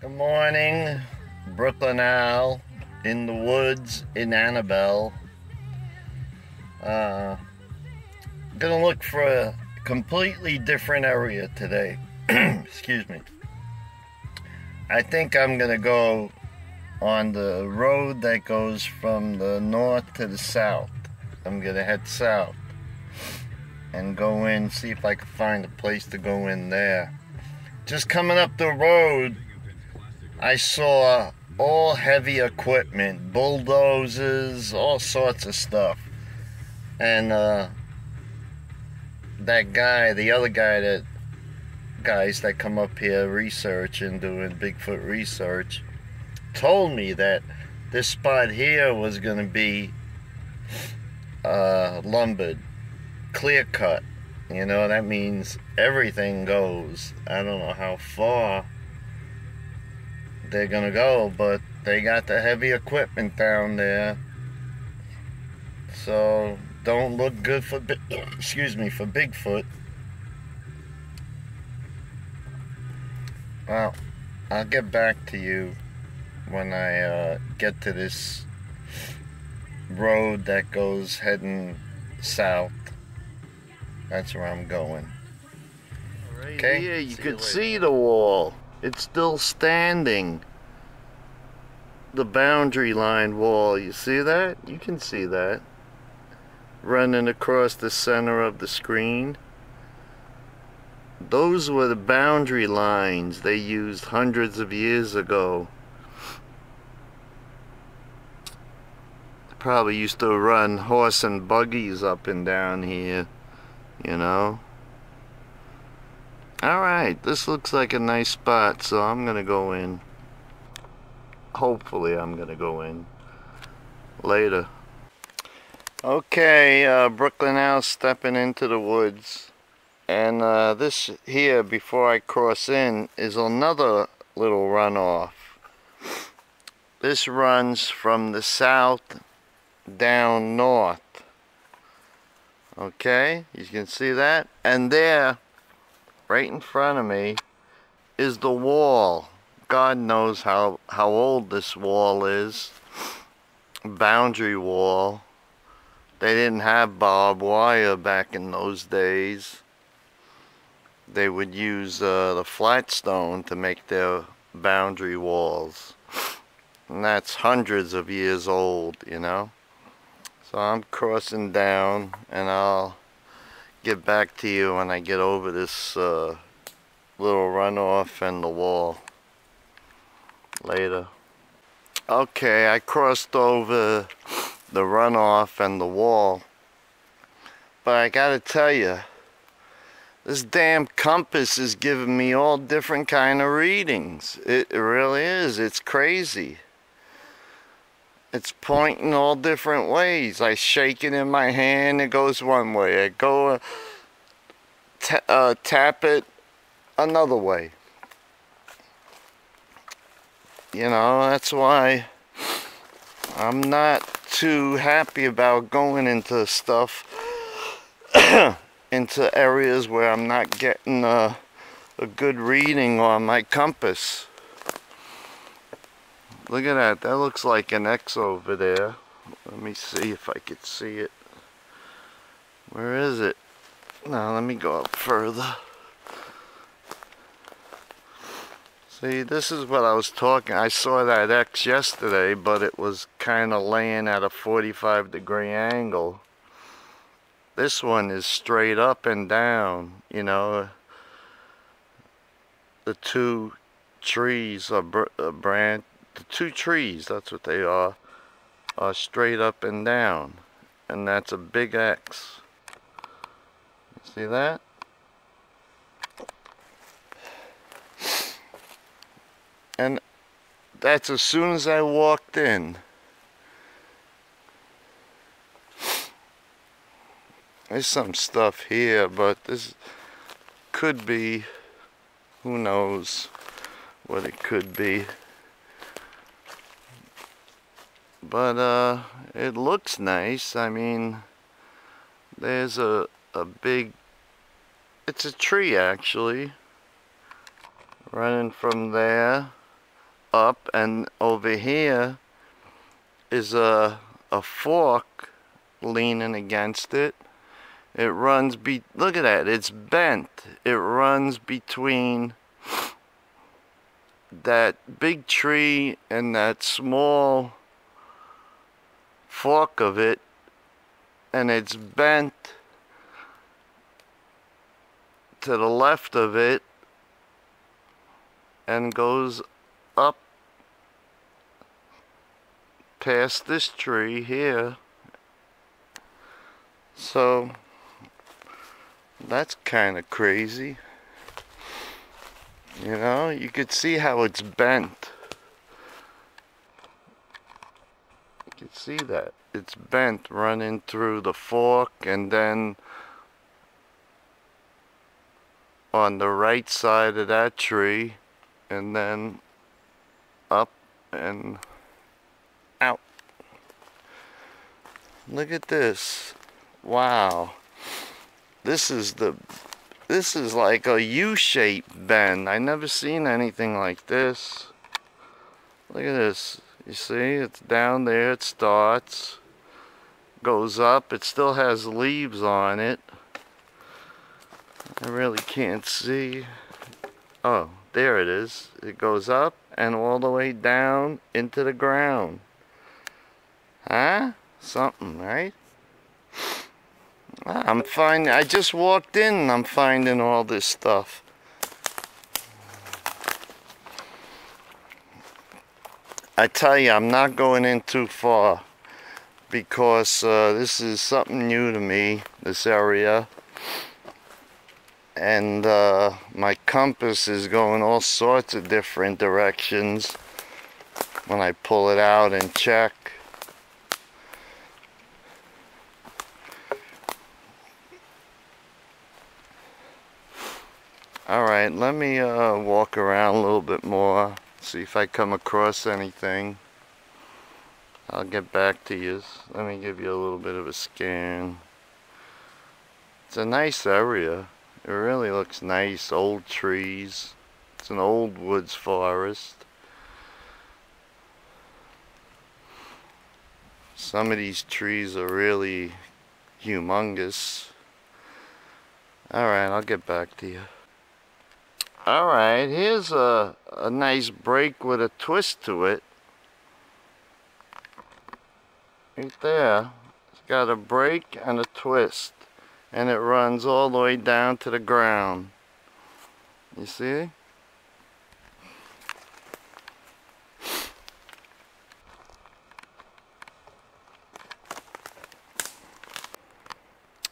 Good morning, Brooklyn Al, in the woods in Annabelle. Gonna look for a completely different area today. Excuse me. I think I'm gonna go on the road that goes from the north to the south. I'm gonna head south and go in, see if I can find a place to go in there. Just coming up the road, I saw all heavy equipment, bulldozers, all sorts of stuff. And that guy, the other guys that come up here researching, doing Bigfoot research, told me that this spot here was going to be lumbered, clear cut. You know, that means everything goes. I don't know how far they're gonna go, but they got the heavy equipment down there, so don't look good for excuse me, for Bigfoot. Well, I'll get back to you when I get to this road that goes heading south. That's where I'm going. Right okay, here you could see the wall. It's still standing. The boundary line wall, you see that? You can see that. Running across the center of the screen. Those were the boundary lines they used hundreds of years ago. They probably used to run horse and buggies up and down here, you know. Alright, this looks like a nice spot, so I'm gonna go in. Hopefully I'm gonna go in later. Okay, Brooklyn Al stepping into the woods. And this here, before I cross in, is another little runoff. This runs from the south down north. Okay, you can see that? And there, right in front of me, is the wall. God knows how old this wall is. Boundary wall. They didn't have barbed wire back in those days. They would use the flat stone to make their boundary walls. And that's hundreds of years old, you know. So I'm crossing down, and I'll get back to you when I get over this little runoff and the wall later. Okay, I crossed over the runoff and the wall, but I gotta tell you, this damn compass is giving me all different kind of readings. It really is. It's crazy. It's pointing all different ways. I shake it in my hand, it goes one way. I go tap it another way. You know, that's why I'm not too happy about going into stuff, into areas where I'm not getting a good reading on my compass. Look at that. That looks like an X over there. Let me see if I could see it. Where is it? Now let me go up further. See, this is what I was talking. I saw that X yesterday, but it was kind of laying at a 45-degree angle. This one is straight up and down, you know. The two trees are the two trees, that's what they are straight up and down. And that's a big X. See that? And that's as soon as I walked in. There's some stuff here, but this could be, who knows what it could be. But it looks nice. I mean, there's a big, it's a tree actually, running from there up, and over here is a fork leaning against it. It runs look at that, it's bent. It runs between that big tree and that small fork of it, and it's bent to the left of it and goes up past this tree here. So that's kind of crazy. You know, you could see how it's bent. You can see that. It's bent running through the fork, and then on the right side of that tree, and then up and out. Look at this. Wow. This is like a U-shaped bend. I never seen anything like this. Look at this. You see, it's down there, it starts, goes up, it still has leaves on it. I really can't see. Oh, there it is. It goes up and all the way down into the ground. Huh? Something, right? I just walked in and I'm finding all this stuff. I tell you, I'm not going in too far because this is something new to me, this area. And my compass is going all sorts of different directions when I pull it out and check. Alright, let me walk around a little bit more, see if I come across anything. I'll get back to you. Let me give you a little bit of a scan. It's a nice area. It really looks nice. Old trees. It's an old woods forest. Some of these trees are really humongous. Alright, I'll get back to you. Alright, here's a nice break with a twist to it. Right there. It's got a break and a twist. And it runs all the way down to the ground. You see?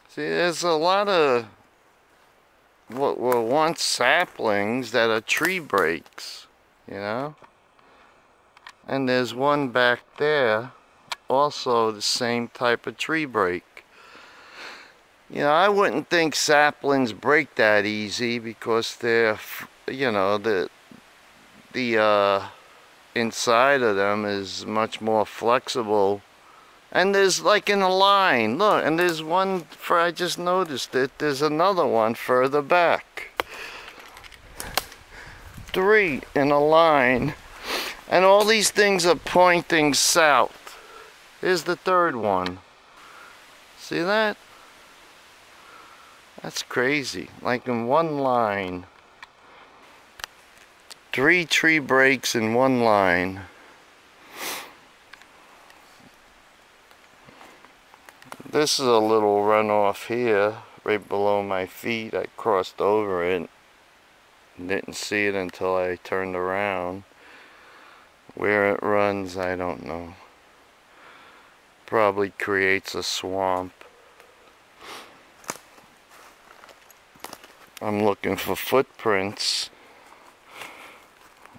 See, there's a lot of what were once saplings that are tree breaks, you know? And there's one back there, also the same type of tree break. You know, I wouldn't think saplings break that easy because they're, you know, the inside of them is much more flexible. And there's like in a line, look, and there's one I just noticed it, there's another one further back. 3 in a line. And all these things are pointing south. Here's the 3rd one. See that? That's crazy. Like in one line. 3 tree breaks in one line. This is a little runoff here, right below my feet. I crossed over it. Didn't see it until I turned around. Where it runs, I don't know. Probably creates a swamp. I'm looking for footprints,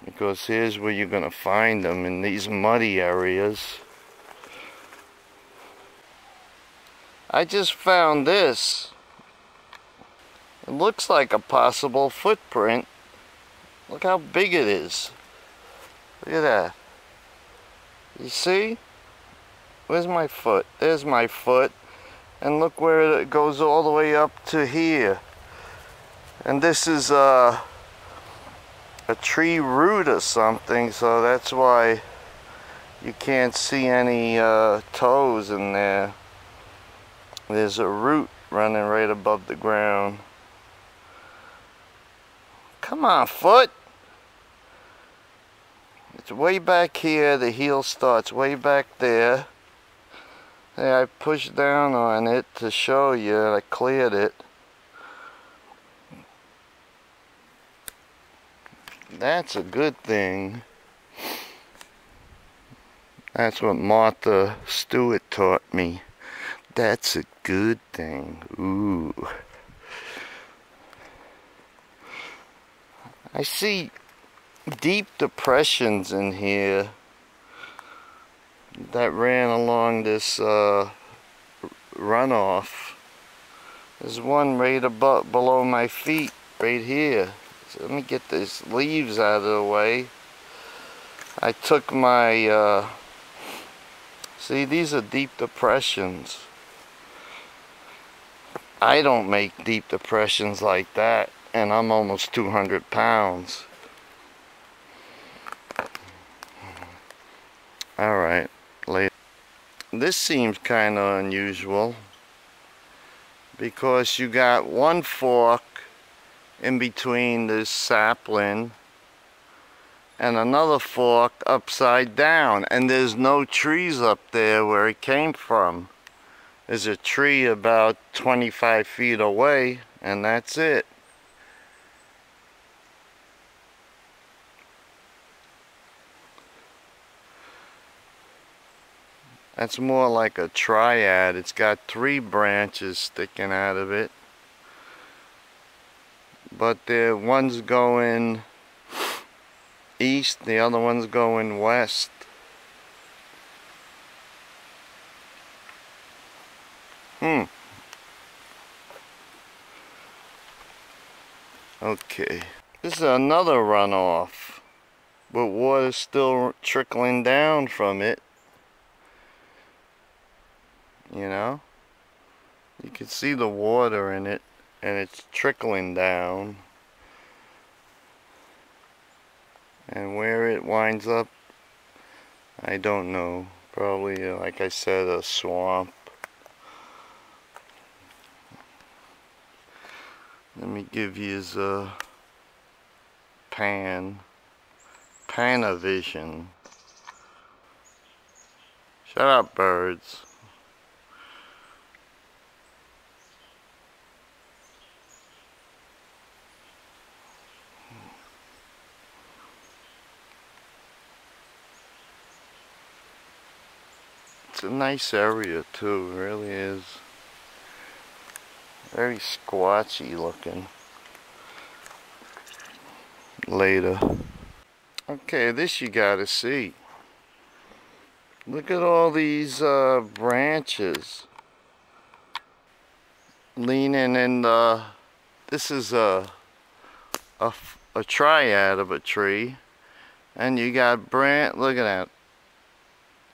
because here's where you're going to find them, in these muddy areas. I just found this. It looks like a possible footprint. Look how big it is. Look at that. You see? Where's my foot? There's my foot. And look where it goes all the way up to here. And this is a a tree root or something, so that's why you can't see any toes in there. There's a root running right above the ground. Come on, foot! It's way back here. The heel starts way back there. Hey, I pushed down on it to show you. I cleared it. That's a good thing. That's what Martha Stewart taught me. That's a good thing. Ooh. I see deep depressions in here that ran along this runoff. There's one right above, below my feet, right here. So let me get these leaves out of the way. I took my, see, these are deep depressions. I don't make deep depressions like that, and I'm almost 200 pounds. Alright, later. This seems kind of unusual because you got one fork in between this sapling and another fork upside down, and there's no trees up there where it came from. There's a tree about 25 feet away, and that's it. That's more like a triad. It's got 3 branches sticking out of it, but the one's going east, the other one's going west. Okay, this is another runoff, but water's still trickling down from it. You know, you can see the water in it, and it's trickling down. And where it winds up, I don't know. Probably, like I said, a swamp. Let me give you a Panavision. Shut up, birds. It's a nice area too, it really is. Very squatchy looking. Later. Okay, this you gotta see. Look at all these branches leaning in the. This is a triad of a tree, and you got look at that.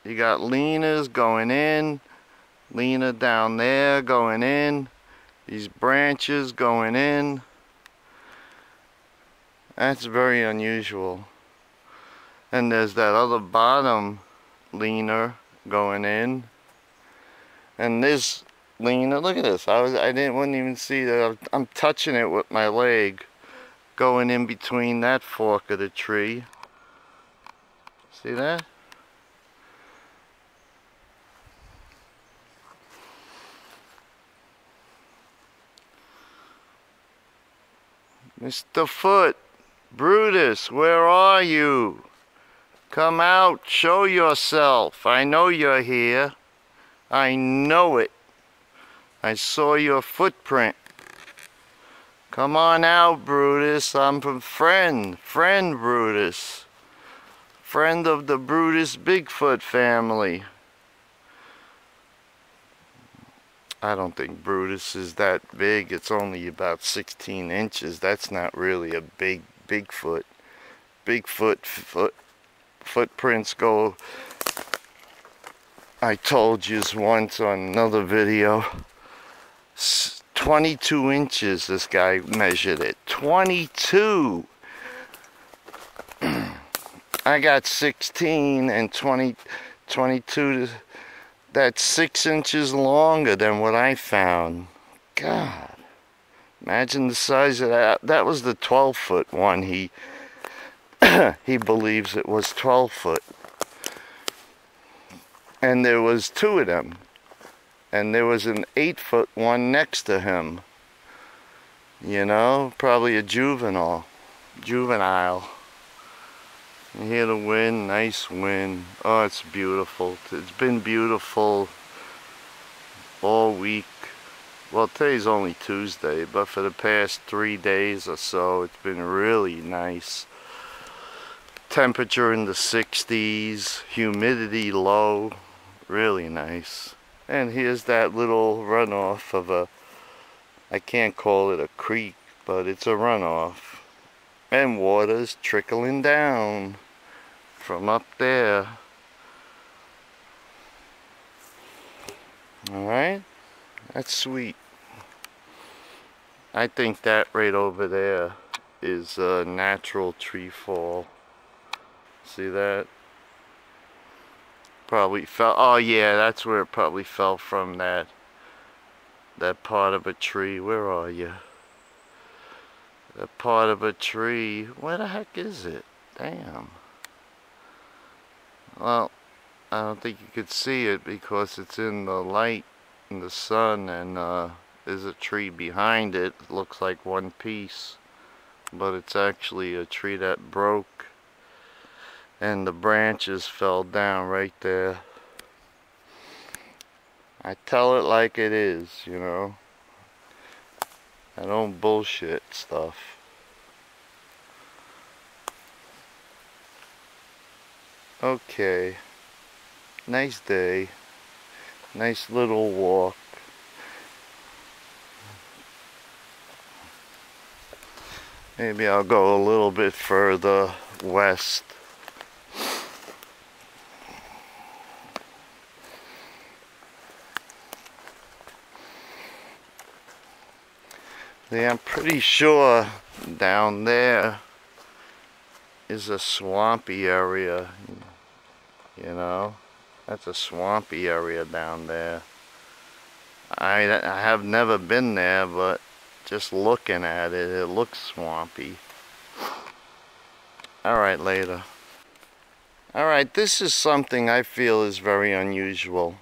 You got leaners going in, leaner down there going in, these branches going in. That's very unusual. And there's that other bottom leaner going in, and this leaner, look at this. Wouldn't even see that. I'm touching it with my leg, going in between that fork of the tree. See that? Mr. Foot, Brutus, where are you? Come out, show yourself. I know you're here. I know it. I saw your footprint. Come on out, Brutus. I'm from friend Brutus. Friend of the Brutus Bigfoot family. I don't think Brutus is that big. It's only about 16 inches. That's not really a big Bigfoot. Bigfoot footprints go, I told you once on another video, 22 inches this guy measured it. 22! I got 16 and 22. That's 6 inches longer than what I found. God, imagine the size of that. That was the 12-foot one. He believes it was 12 foot. And there was 2 of them. And there was an 8-foot one next to him. You know, probably a juvenile. You hear the wind, nice wind. Oh, it's beautiful. It's been beautiful all week. Well, today's only Tuesday, but for the past 3 days or so, it's been really nice. Temperature in the 60s, humidity low, really nice. And here's that little runoff of a, I can't call it a creek, but it's a runoff. And water's trickling down from up there. Alright, that's sweet. I think that right over there is a natural tree fall. See that? Probably fell. Oh yeah, that's where it probably fell from, that part of a tree. Where are you? That part of a tree. Where the heck is it? Damn. Well, I don't think you could see it because it's in the light in the sun, and there's a tree behind it. It looks like one piece, but it's actually a tree that broke and the branches fell down right there. I tell it like it is, you know. I don't bullshit stuff. Okay, nice day, nice little walk. Maybe I'll go a little bit further west. Yeah, I'm pretty sure down there is a swampy area, you know. That's a swampy area down there. I have never been there, but just looking at it, it looks swampy. Alright, later. Alright, this is something I feel is very unusual.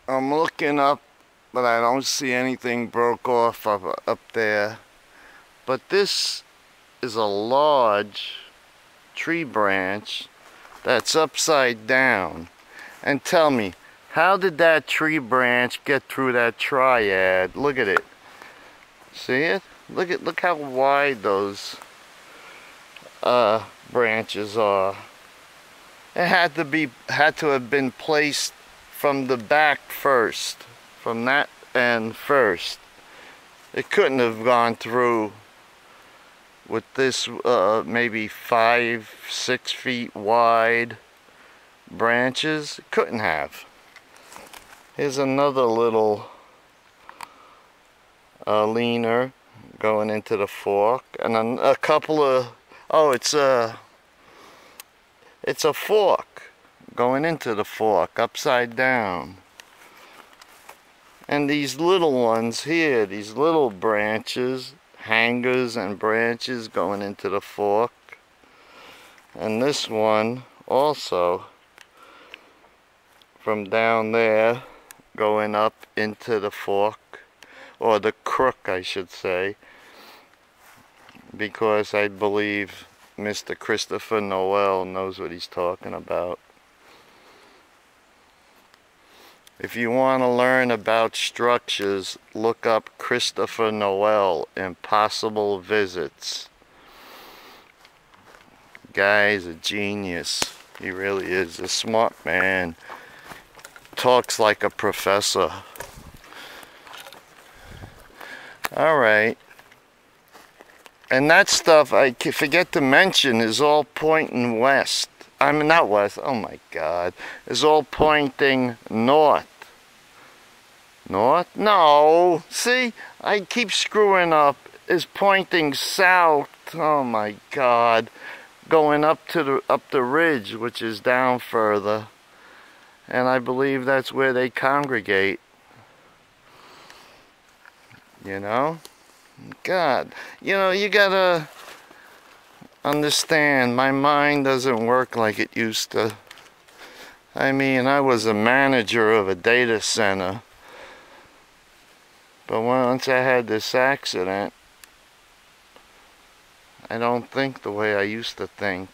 I'm looking up, but I don't see anything broke off up there. But this is a large tree branch that's upside down. And tell me, how did that tree branch get through that triad? Look at it. See it? Look how wide those branches are. It had to have been placed from the back first, from that end first. It couldn't have gone through with this maybe 5-6 feet wide branches. It couldn't have. Here's another little leaner going into the fork, and a couple of, oh, it's a fork going into the fork upside down. And these little ones here, these little branches, hangers and branches going into the fork. And this one also from down there going up into the fork, or the crook I should say, because I believe Mr. Christopher Noel knows what he's talking about. If you want to learn about structures, look up Christopher Noel, Impossible Visits. Guy's a genius. He really is a smart man. Talks like a professor. Alright. And that stuff, I forget to mention, is all pointing west. I mean, not west, oh my God. Is all pointing north. North? No. See, I keep screwing up is pointing south. Oh my God. Going up the ridge, which is down further. And I believe that's where they congregate. You know? God, you know, you gotta understand, my mind doesn't work like it used to. I mean, I was a manager of a data center, but once I had this accident, I don't think the way I used to think.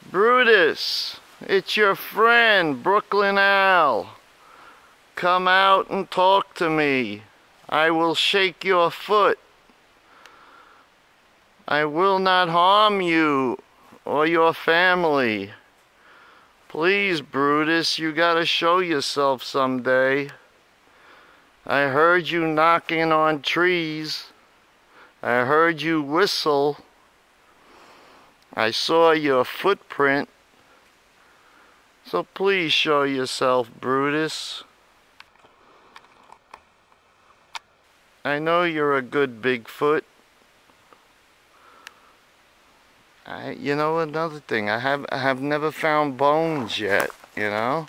Brutus, it's your friend, Brooklyn Al. Come out and talk to me. I will shake your foot. I will not harm you or your family. Please, Brutus, you gotta show yourself someday. I heard you knocking on trees. I heard you whistle. I saw your footprint. So please show yourself, Brutus. I know you're a good Bigfoot. You know, another thing, I have never found bones yet, you know?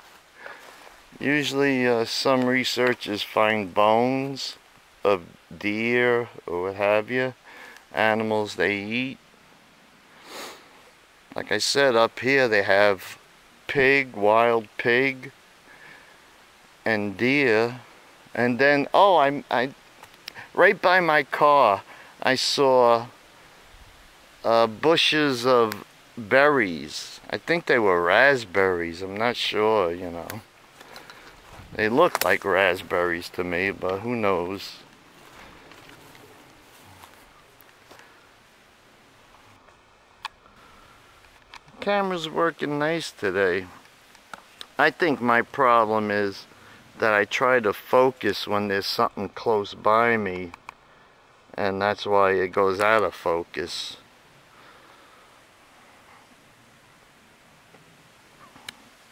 Usually some researchers find bones of deer or what have you, animals they eat. Like I said, up here they have pig, wild pig, and deer. And then, oh, I right by my car, I saw bushes of berries. I think they were raspberries. I'm not sure, you know. They look like raspberries to me, but who knows. Camera's working nice today. I think my problem is that I try to focus when there's something close by me, and that's why it goes out of focus.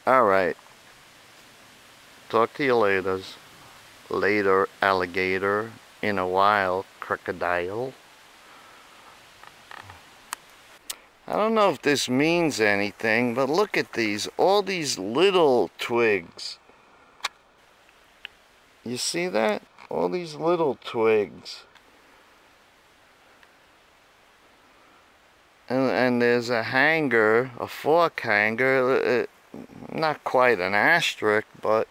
Alright. Talk to you later, alligator. In a while, crocodile. I don't know if this means anything, but look at these. All these little twigs. You see that? All these little twigs. And there's a hanger, a fork hanger. Not quite an asterisk, but...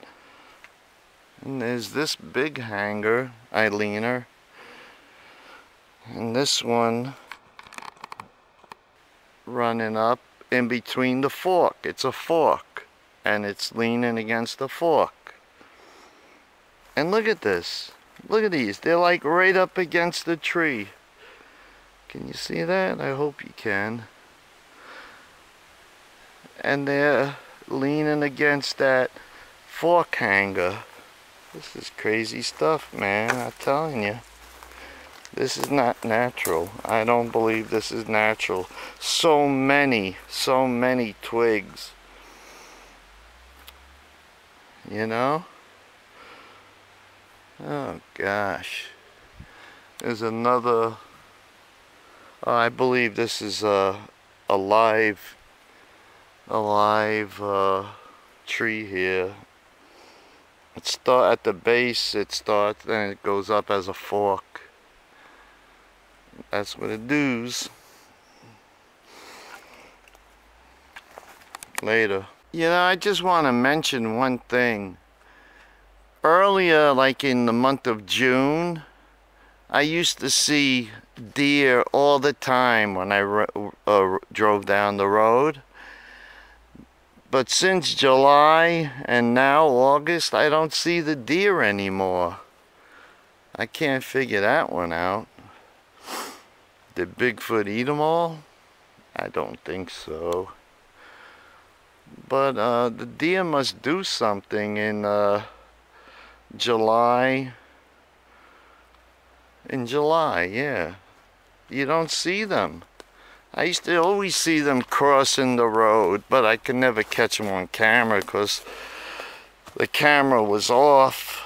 And there's this big hanger, eyeliner. And this one running up in between the fork. It's a fork, and it's leaning against the fork. And look at this. Look at these. They're like right up against the tree. Can you see that? I hope you can. And they're leaning against that fork hanger. This is crazy stuff, man. I'm telling you. This is not natural. I don't believe this is natural. So many twigs. You know? Oh gosh. There's another... I believe this is a live tree here. It starts at the base, it starts, then it goes up as a fork. That's what it does. Later. You know, I just want to mention one thing. Earlier, like in the month of June, I used to see deer all the time when I drove down the road. But since July and now August, I don't see the deer anymore. I can't figure that one out. Did Bigfoot eat them all? I don't think so. But the deer must do something in July. In July, yeah. You don't see them. I used to always see them crossing the road, but I could never catch them on camera because the camera was off.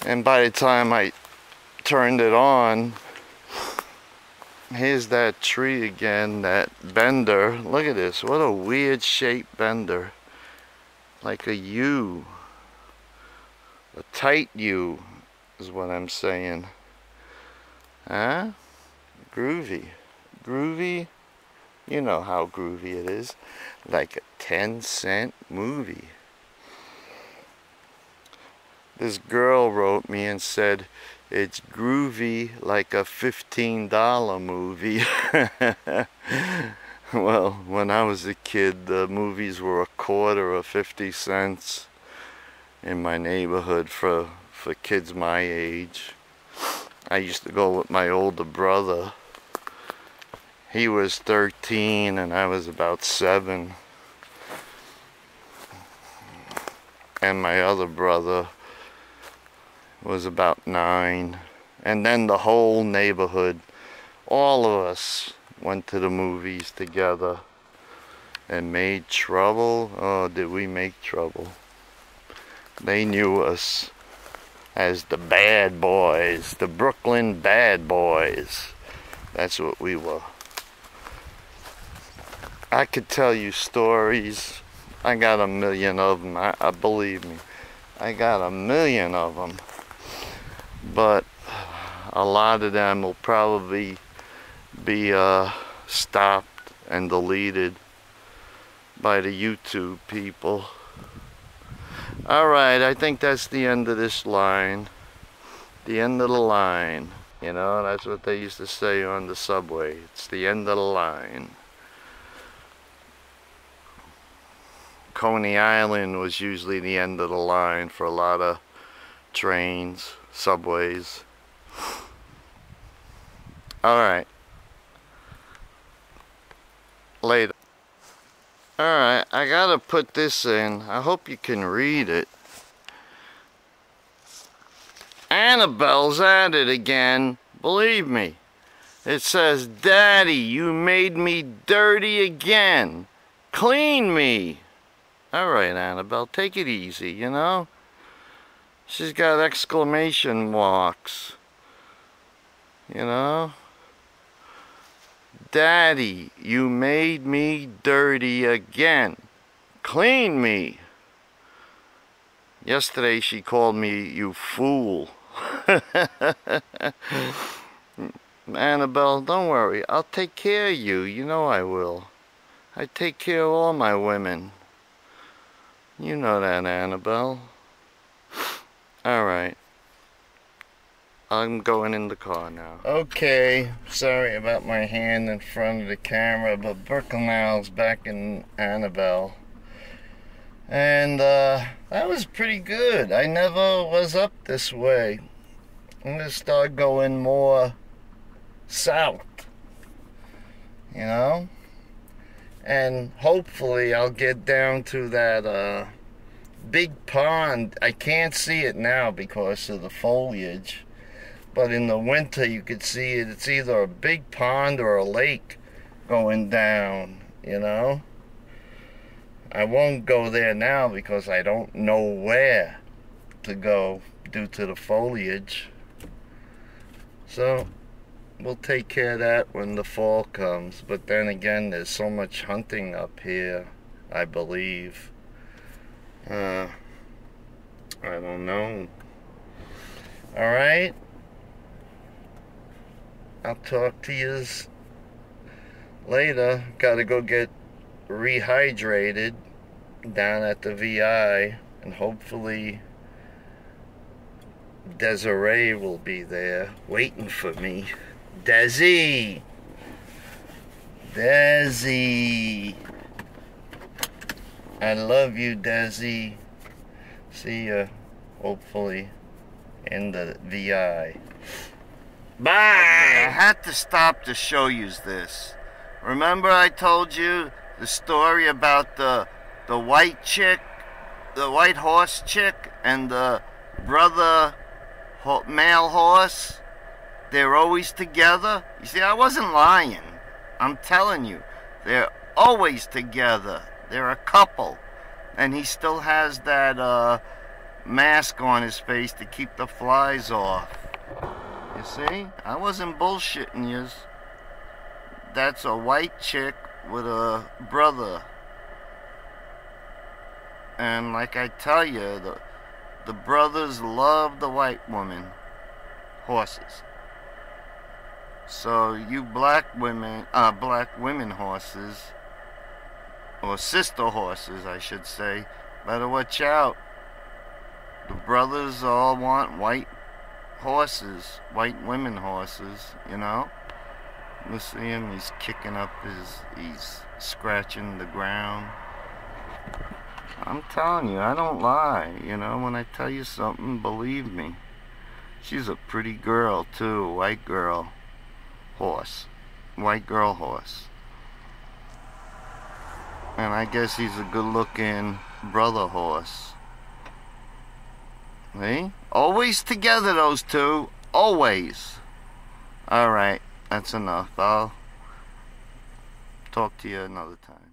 And by the time I turned it on, here's that tree again, that bender. Look at this, what a weird shaped bender. Like a U. A tight U is what I'm saying. Huh? Groovy. Groovy? You know how groovy it is. Like a 10-cent movie. This girl wrote me and said, it's groovy like a $15 movie. Well, when I was a kid, the movies were a quarter or 50 cents in my neighborhood for kids my age. I used to go with my older brother. He was 13 and I was about 7. And my other brother was about 9. And then the whole neighborhood, all of us, went to the movies together and made trouble. Oh, did we make trouble? They knew us as the bad boys, the Brooklyn bad boys. That's what we were. I could tell you stories. I got a million of them. I believe me. I got a million of them. But a lot of them will probably be stopped and deleted by the YouTube people. Alright, I think that's the end of this line. The end of the line. You know, that's what they used to say on the subway. It's the end of the line. Coney Island was usually the end of the line for a lot of trains, subways. Alright. Later. Alright, I gotta put this in. I hope you can read it. Annabelle's at it again. Believe me. It says, Daddy, you made me dirty again. Clean me. Alright, Annabelle, take it easy, you know? She's got exclamation marks. You know? Daddy, you made me dirty again. Clean me. Yesterday she called me, you fool. Annabelle, don't worry. I'll take care of you. You know I will. I take care of all my women. You know that, Annabelle. Alright. I'm going in the car now. Okay, sorry about my hand in front of the camera, but Birkenau's back in Annabelle. And that was pretty good. I never was up this way. I'm gonna start going more south. You know? And hopefully I'll get down to that big pond. I can't see it now because of the foliage. But in the winter you could see it. It's either a big pond or a lake going down, you know? I won't go there now because I don't know where to go due to the foliage. So we'll take care of that when the fall comes. But then again, there's so much hunting up here, I believe. I don't know. Alright? I'll talk to yous later. Gotta go get rehydrated down at the VI, and hopefully Desiree will be there waiting for me. Desi! Desi! I love you, Desi. See ya, hopefully, in the VI. Bye! I had to stop to show you this. Remember I told you the story about the white chick, the white horse chick, and the brother male horse? They're always together. You see, I wasn't lying. I'm telling you, they're always together. They're a couple. And he still has that mask on his face to keep the flies off. You see? I wasn't bullshitting yous. That's a white chick with a brother. And like I tell you, the brothers love the white woman. Horses. So you black women horses, or sister horses I should say, better watch out. The brothers all want white horses, white women horses, you know. You see him, he's kicking up he's scratching the ground. I'm telling you, I don't lie, you know, when I tell you something, believe me. She's a pretty girl too, white girl horse. White girl horse. And I guess he's a good looking brother horse. See? Always together, those two. Always. Alright, that's enough. I'll talk to you another time.